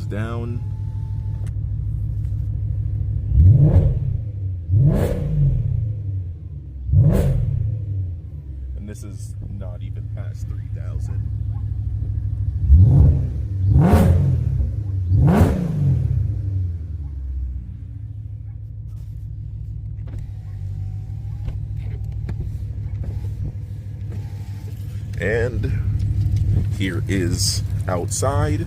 goes down. And this is not even past 3,000. And here is outside.